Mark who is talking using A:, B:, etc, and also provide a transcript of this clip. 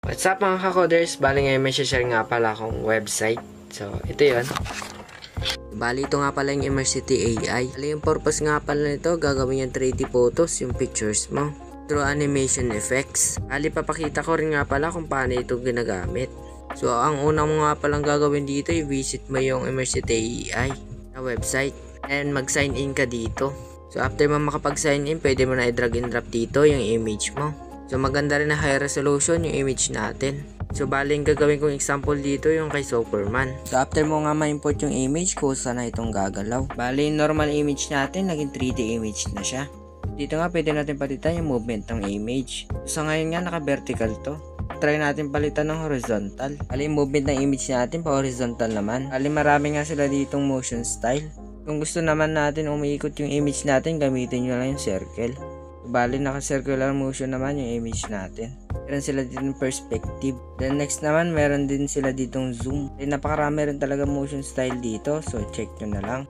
A: What's up mga kakoders? Bali ngayon may share nga pala akong website. So, ito yon. Bali ito nga pala yung Immersity AI. Bali yung purpose nga pala nito, gagawin yung 3D photos, yung pictures mo through animation effects. Bali papakita ko rin nga pala kung paano ito ginagamit. So, ang una mo nga palang gagawin dito, i-visit mo yung Immersity AI na website and mag-sign in ka dito. So, after mo makapag-sign in, pwede mo na i-drag and drop dito yung image mo. So, maganda rin na high resolution yung image natin. So, baling gagawin kong example dito yung kay Superman. So, after mo nga ma-import yung image, kusa na itong gagalaw. Bali, normal image natin, naging 3D image na siya. Dito nga, pwede natin palitan yung movement ng image. So, sa ngayon nga, naka-vertical to. Try natin palitan ng horizontal. Bali, yung movement ng image natin, pa-horizontal naman. Bali, marami nga sila ditong motion style. Kung gusto naman natin umiikot yung image natin, gamitin nyo lang yung circle. Bali, naka-circular motion naman yung image natin. Meron sila ditong perspective. Then next naman, meron din sila ditong zoom. Then napakarami rin talaga motion style dito. So check nyo na lang.